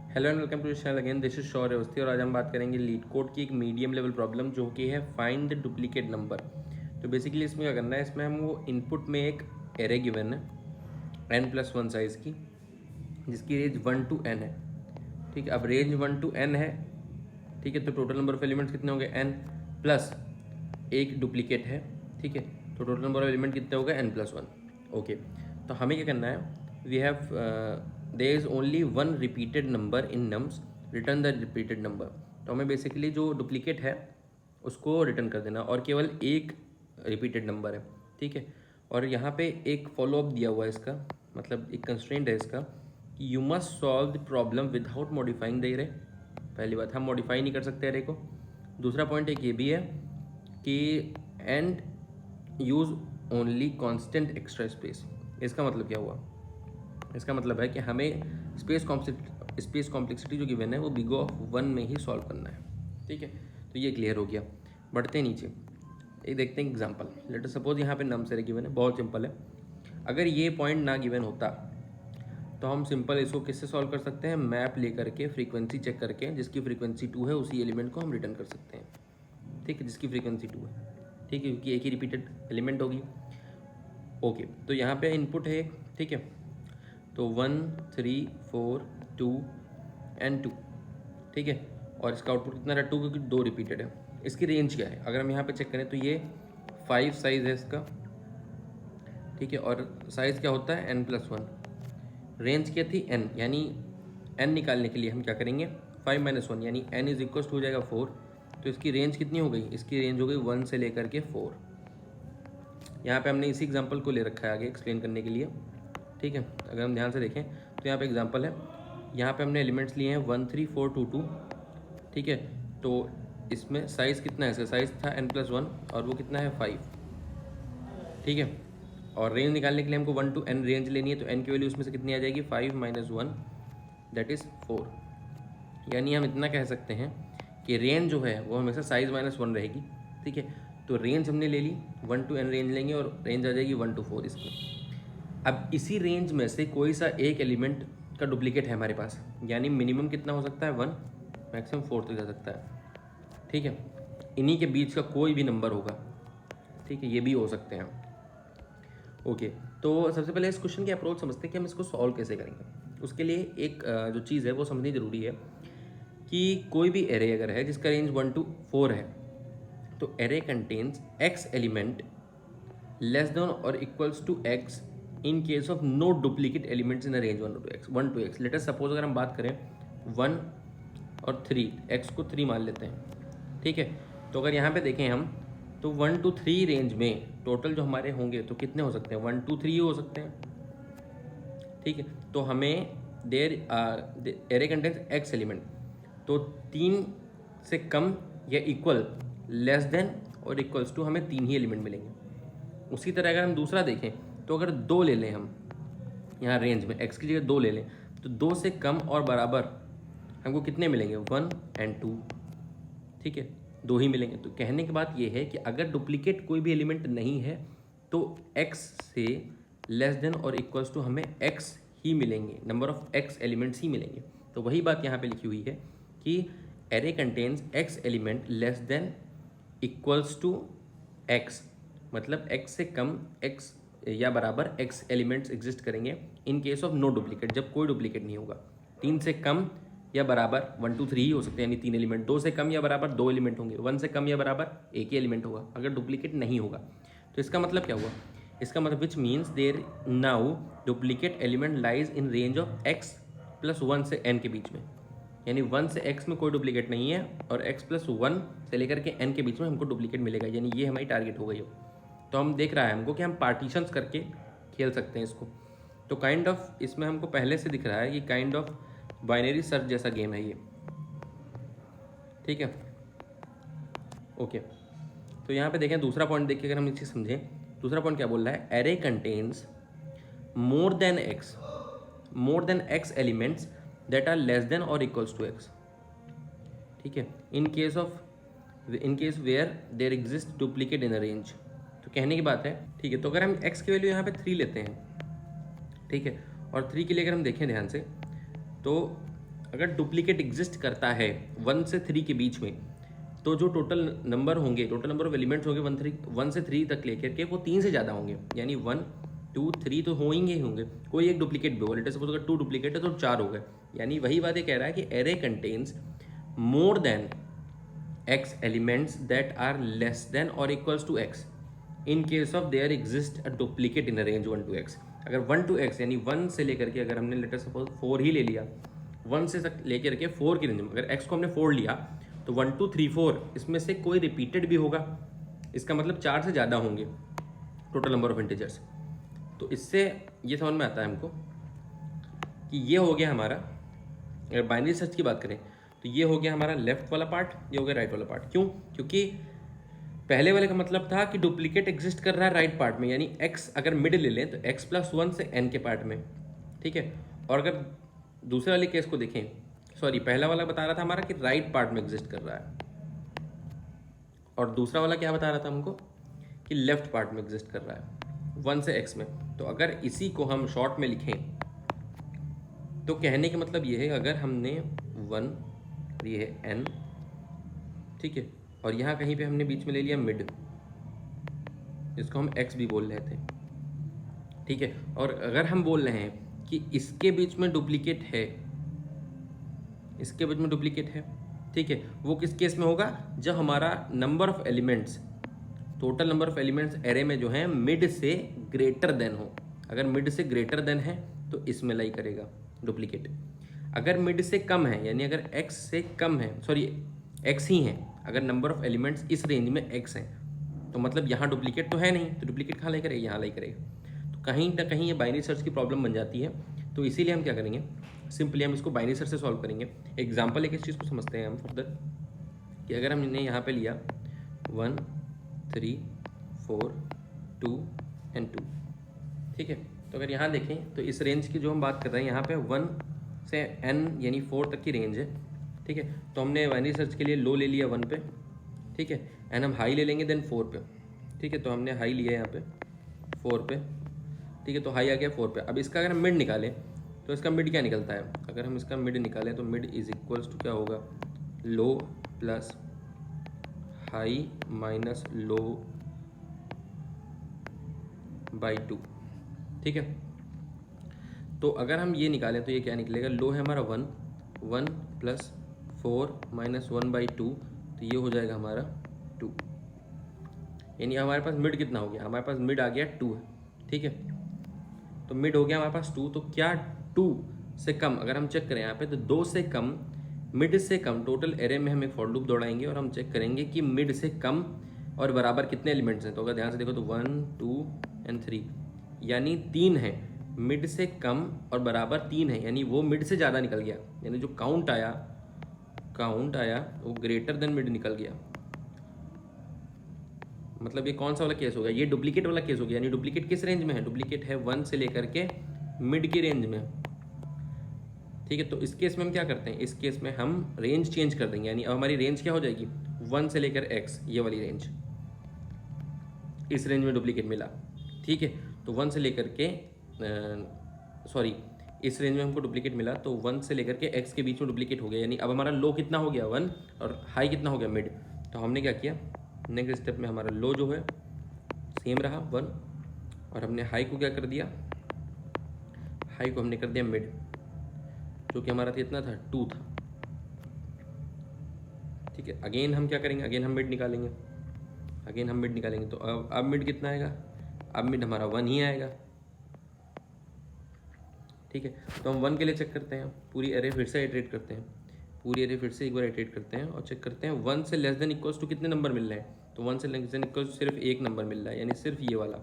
Hello and welcome to channel again, this is Shaurya Awasthi और आज हम बात करेंगे लीड कोड की एक मीडियम लेवल प्रॉब्लम जो कि है फाइंड द डुप्लीकेट नंबर। तो बेसिकली इसमें क्या करना है, इसमें हम वो इनपुट में एक एरे गिवन है n+1 साइज़ की जिसकी रेंज 1 to n है। ठीक है, अब रेंज 1 to n है। ठीक है, तो टोटल नंबर ऑफ एलिमेंट्स कितने होंगे n प्लस एक डुप्लीकेट है। ठीक है, तो टोटल नंबर ऑफ एलिमेंट कितने हो गए n+1। ओके, तो हमें क्या करना है, we have there is only one repeated number in nums, return the repeated number. तो हमें बेसिकली जो डुप्लीकेट है उसको रिटर्न कर देना और केवल एक रिपीटेड नंबर है। ठीक है, और यहाँ पे एक फॉलोअप दिया हुआ है इसका, मतलब एक कंस्ट्रेंट है इसका कि you must solve the problem without modifying the array. पहली बात, हम मॉडिफाई नहीं कर सकते एरे को। दूसरा पॉइंट एक ये भी है कि and use only constant extra space. इसका मतलब क्या हुआ, इसका मतलब है कि हमें स्पेस कॉम्प्लेक्सिटी जो गिवन है वो बिग ऑफ 1 में ही सॉल्व करना है। ठीक है, तो ये क्लियर हो गया। बढ़ते हैं नीचे, एक देखते हैं एग्जांपल। लेट अस सपोज यहाँ पे नम से गिवन है, बहुत सिंपल है। अगर ये पॉइंट ना गिवन होता तो हम सिंपल इसको किससे सॉल्व कर सकते हैं, मैप लेकर के फ्रीक्वेंसी चेक करके, जिसकी फ्रीक्वेंसी 2 है उसी एलिमेंट को हम रिटर्न कर सकते हैं। ठीक है, जिसकी फ्रीक्वेंसी 2 है। ठीक है, क्योंकि एक ही रिपीटेड एलिमेंट होगी। ओके, तो यहाँ पे इनपुट है। ठीक है, तो 1 3 4 2 एंड 2। ठीक है, और इसका आउटपुट कितना रहा, 2, क्योंकि 2 रिपीटेड है। इसकी रेंज क्या है, अगर हम यहाँ पे चेक करें तो ये 5 साइज है इसका। ठीक है, और साइज़ क्या होता है n+1। रेंज क्या थी n, यानी n निकालने के लिए हम क्या करेंगे, 5 - 1 यानी n इज इक्वल हो जाएगा 4। तो इसकी रेंज कितनी हो गई, इसकी रेंज हो गई 1 से लेकर के 4। यहाँ पे हमने इसी एग्जांपल को ले रखा है आगे एक्सप्लेन करने के लिए। ठीक है, अगर हम ध्यान से देखें तो यहाँ पे एग्जांपल है, यहाँ पे हमने एलिमेंट्स लिए हैं 1 3 4 2 2। ठीक है, तो इसमें साइज़ कितना है, इसका साइज़ था n+1 और वो कितना है 5। ठीक है, और रेंज निकालने के लिए हमको 1 to n रेंज लेनी है, तो n की वैल्यू उसमें से कितनी आ जाएगी, 5 - 1 दैट इज़ 4। यानी हम इतना कह सकते हैं कि रेंज जो है वो हमेशा साइज़ -1 रहेगी। ठीक है, तो रेंज हमने ले ली, 1 to n रेंज लेंगे और रेंज आ जाएगी 1 to 4 इसमें। अब इसी रेंज में से कोई सा एक एलिमेंट का डुप्लीकेट है हमारे पास, यानी मिनिमम कितना हो सकता है 1, मैक्सिमम 4 तक जा सकता है। ठीक है, इन्हीं के बीच का कोई भी नंबर होगा। ठीक है, ये भी हो सकते हैं। ओके, तो सबसे पहले इस क्वेश्चन की अप्रोच समझते हैं कि हम इसको सॉल्व कैसे करेंगे। उसके लिए एक जो चीज़ है वो समझनी ज़रूरी है कि कोई भी एरे अगर है जिसका रेंज 1 to 4 है, तो array contains x element less than और equals to x in case of no duplicate elements in the range 1 to x। Let us suppose अगर हम बात करें 1 और 3, x को 3 मान लेते हैं। ठीक है, तो अगर यहाँ पे देखें हम तो 1 to 3 रेंज में टोटल जो हमारे होंगे तो कितने हो सकते हैं, 1 to 3 हो सकते हैं। ठीक है, तो हमें देर एरे कंटेंस x एलिमेंट, तो 3 से कम या इक्वल, लेस देन और इक्वल्स टू हमें 3 ही एलिमेंट मिलेंगे। उसी तरह अगर हम दूसरा देखें तो अगर 2 ले लें हम यहाँ रेंज में, x की जगह 2 ले लें, तो 2 से कम और बराबर हमको कितने मिलेंगे, 1 और 2। ठीक है, 2 ही मिलेंगे। तो कहने की बात ये है कि अगर डुप्लीकेट कोई भी एलिमेंट नहीं है तो x से लेस देन और इक्वल्स टू हमें x ही मिलेंगे, नंबर ऑफ x एलिमेंट्स ही मिलेंगे। तो वही बात यहाँ पे लिखी हुई है कि array contains x element less than equals to x, मतलब x से कम x या बराबर x एलिमेंट्स एग्जिस्ट करेंगे in case of no duplicate, जब कोई डुप्लीकेट नहीं होगा। 3 से कम या बराबर 1 to 3 ही हो सकते हैं, यानी 3 एलिमेंट। 2 से कम या बराबर 2 एलिमेंट होंगे। 1 से कम या बराबर 1 ही एलिमेंट होगा अगर डुप्लीकेट नहीं होगा। तो इसका मतलब क्या हुआ, इसका मतलब which means there now duplicate element lies in range of x+1 से n के बीच में, यानी 1 से x में कोई डुप्लीकेट नहीं है और x+1 से लेकर के n के बीच में हमको डुप्लीकेट मिलेगा, यानी ये हमारी टारगेट हो गई हो। तो हम देख रहा है हमको कि हम पार्टीशंस करके खेल सकते हैं इसको। तो काइंड ऑफ इसमें हमको पहले से दिख रहा है कि काइंड ऑफ बाइनरी सर्च जैसा गेम है ये। ठीक है, ओके, तो यहाँ पे देखें दूसरा पॉइंट देखिए, अगर हम इसे समझें, दूसरा पॉइंट क्या बोल रहा है, array contains more than x elements that are less than और इक्वल्स टू x। ठीक है, in case where there exist duplicate in a range. तो कहने की बात है, ठीक है, तो अगर हम x की वैल्यू यहाँ पे 3 लेते हैं, ठीक है, और 3 के लिए अगर हम देखें ध्यान से, तो अगर डुप्लीकेट एग्जिस्ट करता है 1 से 3 के बीच में, तो जो टोटल नंबर होंगे, टोटल नंबर ऑफ एलिमेंट्स होंगे 1 से 3 तक लेकर के, वो 3 से ज़्यादा होंगे, यानी 1 2 3 तो होंगे ही होंगे, कोई एक डुप्लीकेट भी होगा। लेट अस सपोज अगर 2 डुप्लीकेट है तो 4 हो गए, यानी वही बात ये कह रहा है कि array contains more than x elements that are less than or equals to x in case of there exist a duplicate in a range 1 to x। अगर 1 to x यानी 1 से लेकर के, अगर हमने लेटर सपोज 4 ही ले लिया, 1 से तक लेकर के 4 की रेंज में, अगर x को हमने 4 लिया तो 1 2 3 4 इसमें से कोई रिपीटेड भी होगा, इसका मतलब 4 से ज़्यादा होंगे टोटल नंबर ऑफ इंटीजर्स। तो इससे ये समझ में आता है हमको कि ये हो गया हमारा, अगर बाइनरी सर्च की बात करें तो ये हो गया हमारा लेफ्ट वाला पार्ट, ये हो गया राइट वाला पार्ट। क्यों? क्योंकि पहले वाले का मतलब था कि डुप्लीकेट एग्जिस्ट कर रहा है राइट पार्ट में, यानी x अगर मिड ले लें तो x+1 से n के पार्ट में, ठीक है। और अगर दूसरे वाले केस को देखें, सॉरी पहला वाला बता रहा था हमारा कि राइट पार्ट में एग्जिस्ट कर रहा है, और दूसरा वाला क्या बता रहा था हमको कि लेफ्ट पार्ट में एग्जिस्ट कर रहा है 1 से x में। तो अगर इसी को हम शॉर्ट में लिखें तो कहने का मतलब ये है, अगर हमने 1, ये है n, ठीक है, और यहाँ कहीं पे हमने बीच में ले लिया मिड, जिसको हम x भी बोल रहे थे, ठीक है, और अगर हम बोल रहे हैं कि इसके बीच में डुप्लीकेट है, इसके बीच में डुप्लीकेट है, ठीक है, वो किस केस में होगा? जब हमारा number of elements, total number of elements array में जो है मिड से ग्रेटर देन हो। अगर मिड से ग्रेटर देन है तो इसमें लाई करेगा डुप्लीकेट। अगर मिड से कम है, यानी अगर x से कम है, सॉरी x ही है, अगर नंबर ऑफ एलिमेंट्स इस रेंज में x है, तो मतलब यहाँ डुप्लीकेट तो है नहीं, तो डुप्लीकेट कहाँ लाई करेगा? यहाँ लाई करेगा। तो कहीं ना कहीं ये बाइनरी सर्च की प्रॉब्लम बन जाती है। तो इसीलिए हम क्या करेंगे, सिंपली हम इसको बाइनरी सर्च से सॉल्व करेंगे। एग्जाम्पल एक इस चीज़ को समझते हैं हम फर्दर, कि अगर हमने यहाँ पे लिया 1 3 4 2 and 2, ठीक है, तो अगर यहाँ देखें तो इस रेंज की जो हम बात कर रहे हैं, यहाँ पे 1 से n यानी 4 तक की रेंज है, ठीक है। तो हमने बाइनरी सर्च के लिए लो ले लिया 1 पे, ठीक है, एंड हम हाई ले लेंगे देन 4 पे, ठीक है। तो हमने हाई लिया यहाँ पे 4 पे, ठीक है, तो हाई आ गया 4 पे। अब इसका अगर हम मिड निकालें तो इसका मिड क्या निकलता है? अगर हम इसका मिड निकालें तो मिड इज इक्वल्स टू क्या होगा? Low plus high minus low by 2, ठीक है। तो अगर हम ये निकालें तो ये क्या निकलेगा? लो है हमारा 1 प्लस 4 माइनस 1/2, तो ये हो जाएगा हमारा 2, यानी हमारे पास मिड कितना हो गया? हमारे पास मिड आ गया 2 है, ठीक है। तो मिड हो गया हमारे पास 2, तो क्या 2 से कम, अगर हम चेक करें यहाँ पे तो 2 से कम, मिड से कम, टोटल एरे में हम एक फॉर लूप दौड़ाएंगे और हम चेक करेंगे कि मिड से कम और बराबर कितने एलिमेंट्स हैं। तो अगर ध्यान से देखो तो 1 2 and 3, यानी 3 है, मिड से कम और बराबर 3 है, यानी वो मिड से ज़्यादा निकल गया, यानी जो काउंट आया वो ग्रेटर देन मिड निकल गया। मतलब ये कौन सा वाला केस हो गया? ये डुप्लीकेट वाला केस हो गया। यानी डुप्लीकेट किस रेंज में है? डुप्लीकेट है 1 से लेकर के मिड की रेंज में, ठीक है। तो इस केस में हम क्या करते हैं? इस केस में हम रेंज चेंज कर देंगे, यानी अब हमारी रेंज क्या हो जाएगी? 1 से लेकर x, ये वाली रेंज, इस रेंज में डुप्लीकेट मिला, ठीक है। तो 1 से लेकर के सॉरी इस रेंज में हमको डुप्लीकेट मिला, तो 1 से लेकर के x के बीच में डुप्लीकेट हो गया, यानी अब हमारा लो कितना हो गया? 1, और हाई कितना हो गया? मिड। तो हमने क्या किया, नेक्स्ट स्टेप में हमारा लो जो है सेम रहा 1, और हमने हाई को क्या कर दिया? हाई को हमने कर दिया मिड, जो कि हमारा कितना था? 2 था, ठीक है। अगेन हम क्या करेंगे? अगेन हम मिड निकालेंगे, तो अब मिड कितना आएगा? अब मिड हमारा 1 ही आएगा, ठीक है। तो हम 1 के लिए चेक करते हैं, पूरी एरे फिर से इटरेट करते हैं, पूरी एरे फिर से एक बार इटरेट करते हैं और चेक करते हैं 1 से लेस देन इक्वल्स टू कितने नंबर मिल रहे हैं। तो 1 से लेस देन इक्वल्स सिर्फ एक नंबर मिल रहा है, यानी सिर्फ ये वाला,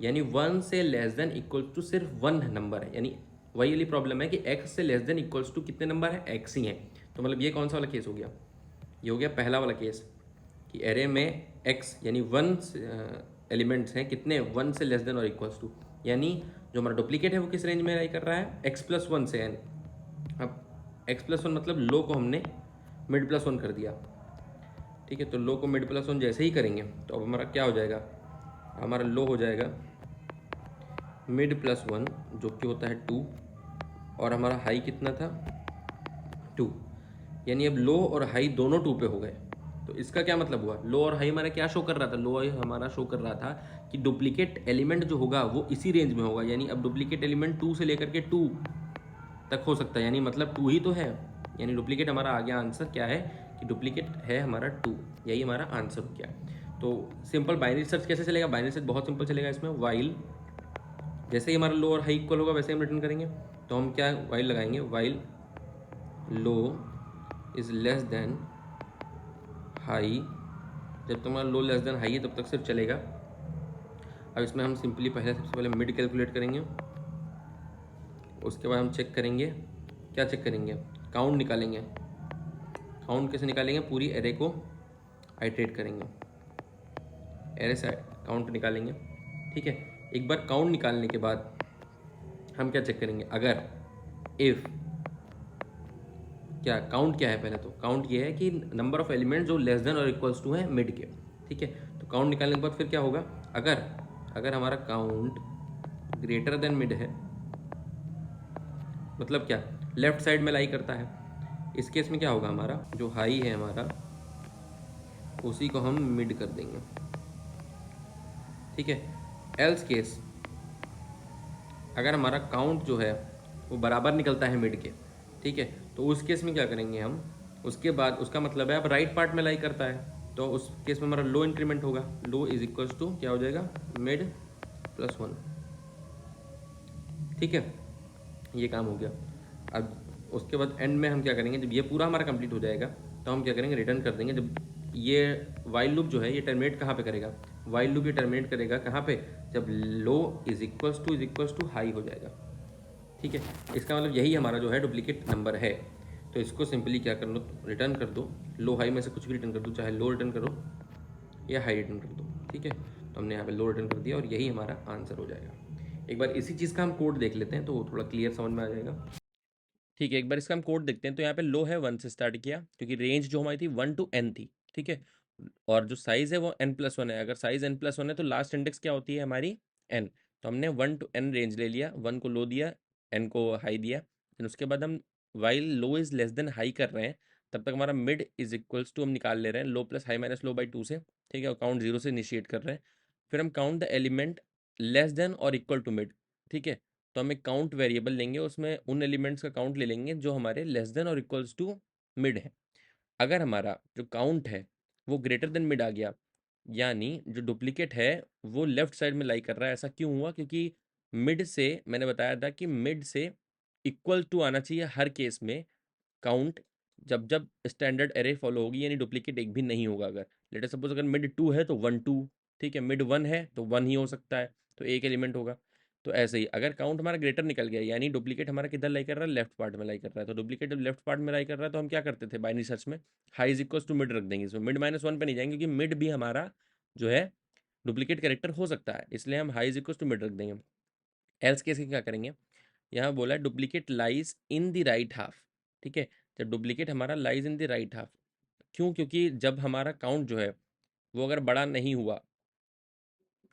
यानी 1 से लेस देन इक्वल्स टू सिर्फ 1 नंबर है। यानी वही वाली प्रॉब्लम है कि x से लेस देन इक्वल्स टू कितने नंबर है? x ही है। तो मतलब ये कौन सा वाला केस हो गया? ये हो गया पहला वाला केस, कि एरे में x यानी 1 एलिमेंट्स हैं, कितने? 1 से लेस देन और इक्वल्स टू, यानी जो हमारा डुप्लीकेट है वो किस रेंज में राई कर रहा है? x+1 से n। अब x+1 मतलब लो को हमने मिड प्लस 1 कर दिया, ठीक है। तो लो को मिड प्लस 1 जैसे ही करेंगे तो अब हमारा क्या हो जाएगा? हमारा लो हो जाएगा मिड प्लस 1, जो कि होता है 2, और हमारा हाई कितना था? 2, यानी अब लो और हाई दोनों 2 पे हो गए। तो इसका क्या मतलब हुआ, लो और हाई हमारा क्या शो कर रहा था, लो हाई हमारा शो कर रहा था कि डुप्लीकेट एलिमेंट जो होगा वो इसी रेंज में होगा, यानी अब डुप्लीकेट एलिमेंट 2 से लेकर के 2 तक हो सकता है, यानी मतलब 2 ही तो है, यानी डुप्लीकेट हमारा आ गया आंसर क्या है कि डुप्लीकेट है हमारा 2, यही हमारा आंसर हो गया। तो सिंपल बाइनरी सर्च कैसे चलेगा, बाइनरी सर्च बहुत सिंपल चलेगा इसमें, वाइल जैसे ही हमारा लो और हाई इक्वल होगा वैसे हम रिटर्न करेंगे। तो हम क्या वाइल लगाएंगे, while low is less than high, जब तक हमारा लो लेस देन हाई है तब तक सिर्फ चलेगा। अब इसमें हम सिंपली सबसे पहले मिड कैलकुलेट करेंगे, उसके बाद हम चेक करेंगे, क्या चेक करेंगे, काउंट निकालेंगे। काउंट कैसे निकालेंगे, पूरी एरे को आइट्रेट करेंगे, एरे से काउंट निकालेंगे। ठीक है, एक बार काउंट निकालने के बाद हम क्या चेक करेंगे, अगर इफ़ क्या काउंट क्या है, पहले तो काउंट ये है कि नंबर ऑफ एलिमेंट जो लेस देन और इक्वल्स टू है मिड के। ठीक है, तो काउंट निकालने के बाद फिर क्या होगा, अगर अगर हमारा काउंट ग्रेटर देन मिड है, मतलब क्या, लेफ्ट साइड में लाई करता है, इस केस में क्या होगा, हमारा जो हाई है हमारा उसी को हम मिड कर देंगे। ठीक है, एल्स केस अगर हमारा काउंट जो है वो बराबर निकलता है मिड के, ठीक है, तो उस केस में क्या करेंगे हम, उसके बाद उसका मतलब है अब राइट पार्ट में लाई करता है, तो उस केस में हमारा लो इंक्रीमेंट होगा, लो इज इक्वल्स टू क्या हो जाएगा, मिड प्लस 1। ठीक है, ये काम हो गया। अब उसके बाद एंड में हम क्या करेंगे, जब ये पूरा हमारा कंप्लीट हो जाएगा तो हम क्या करेंगे, रिटर्न कर देंगे। जब ये वाइल लूप जो है ये टर्मिनेट कहाँ पे करेगा, वाइल लूप ये टर्मिनेट करेगा कहाँ पे, जब लो इज इक्वल्स टू हाई हो जाएगा। ठीक है, इसका मतलब यही हमारा जो है डुप्लीकेट नंबर है। तो इसको सिंपली क्या कर लो, रिटर्न कर दो, लो हाई में से कुछ भी रिटर्न कर दो, चाहे लो रिटर्न करो या हाई रिटर्न कर दो। ठीक है, तो हमने यहाँ पे लो रिटर्न कर दिया और यही हमारा आंसर हो जाएगा। एक बार इसी चीज़ का हम कोड देख लेते हैं तो थोड़ा क्लियर समझ में आ जाएगा। ठीक है, एक बार इसका हम कोड देखते हैं। तो यहाँ पे लो है 1 से स्टार्ट किया, क्योंकि रेंज जो हमारी थी 1 to n थी। ठीक है, और जो साइज़ है वो n+1 है। अगर साइज़ n+1 है तो लास्ट इंडेक्स क्या होती है हमारी, n। तो हमने 1 to n रेंज ले लिया, 1 को लो दिया, n को हाई दिया। फिर उसके बाद हम while low is less than high कर रहे हैं, तब तक हमारा मिड इज इक्वल्स टू हम निकाल ले रहे हैं, low plus high minus low by 2 से। ठीक है, और काउंट 0 से इनिशिएट कर रहे हैं। फिर हम count the element less than और इक्वल टू मिड। ठीक है, तो हम एक काउंट वेरिएबल लेंगे, उसमें उन एलिमेंट्स का काउंट ले लेंगे जो हमारे लेस देन और इक्वल्स टू मिड है। अगर हमारा जो काउंट है वो ग्रेटर देन मिड आ गया, यानी जो डुप्लीकेट है वो लेफ्ट साइड में लाई कर रहा है। ऐसा क्यों हुआ, क्योंकि मिड से मैंने बताया था कि मिड से इक्वल टू आना चाहिए हर केस में काउंट, जब जब स्टैंडर्ड एरे फॉलो होगी, यानी डुप्लीकेट एक भी नहीं होगा। अगर लेटर सपोज अगर मिड 2 है तो 1 2, ठीक है, मिड 1 है तो 1 ही हो सकता है, तो एक एलिमेंट होगा। तो ऐसे ही अगर काउंट हमारा ग्रेटर निकल गया, यानी डुप्लीकेट हमारा किधर लाई कर रहा है, लेफ्ट पार्ट में लाई कर रहा है। तो डुप्लीकेट जब लेफ्ट पार्ट में लाई कर रहा है तो हम क्या करते थे बाइनरी सर्च में, high is equals to mid रख देंगे। इसमें मिड -1 पे नहीं जाएंगे, क्योंकि मिड भी हमारा जो है डुप्लीकेट कैरेक्टर हो सकता है, इसलिए हम high is equals to mid रख देंगे। एल्स केस के क्या करेंगे, यहाँ बोला है duplicate lies in the right half. ठीक है, जब डुप्लीकेट हमारा lies in the right half, क्यों, क्योंकि जब हमारा काउंट जो है वो अगर बड़ा नहीं हुआ,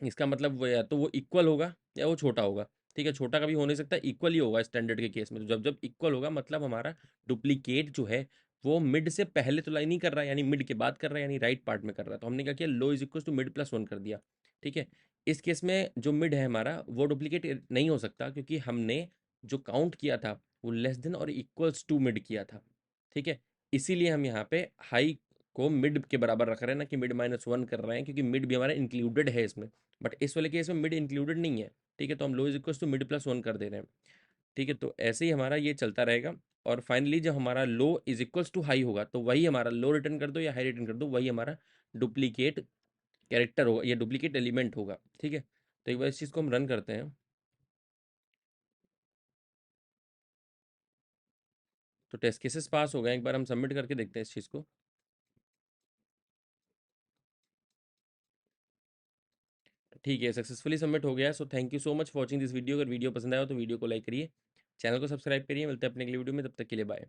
इसका मतलब वो या तो वो इक्वल होगा या वो छोटा होगा। ठीक है, छोटा कभी हो नहीं सकता, इक्वल ही होगा स्टैंडर्ड के केस में। तो जब जब इक्वल होगा मतलब हमारा डुप्लीकेट जो है वो मिड से पहले तो लाई नहीं कर रहा है, यानी मिड के बाद कर रहा है, यानी राइट पार्ट में कर रहा है। तो हमने क्या किया, low is equal to mid plus 1 कर दिया। ठीक है, इस केस में जो मिड है हमारा वो डुप्लीकेट नहीं हो सकता, क्योंकि हमने जो काउंट किया था वो लेस देन और इक्वल्स टू मिड किया था। ठीक है, इसीलिए हम यहाँ पे हाई को मिड के बराबर रख रहे हैं ना कि मिड -1 कर रहे हैं, क्योंकि मिड भी हमारा इंक्लूडेड है इसमें। बट इस वाले केस में मिड इंक्लूडेड नहीं है। ठीक है, तो हम low is equal to mid plus 1 कर दे रहे हैं। ठीक है, तो ऐसे ही हमारा ये चलता रहेगा। और फाइनली जब हमारा लो इज इक्वल्स टू हाई होगा तो वही हमारा लो रिटर्न कर दो या हाई रिटर्न कर दो, वही हमारा डुप्लीकेट कैरेक्टर होगा या डुप्लीकेट एलिमेंट होगा। ठीक है, तो एक बार इस चीज़ को हम रन करते हैं। तो टेस्ट केसेस पास हो गए, एक बार हम सबमिट करके देखते हैं इस चीज़ को। ठीक है, सक्सेसफुली सबमिट हो गया है। So thank you so much for watching this video. अगर वीडियो पसंद आया हो तो वीडियो को लाइक करिए, चैनल को सब्सक्राइब करिए। मिलते हैं अपने अगली वीडियो में, तब तक के लिए बाय।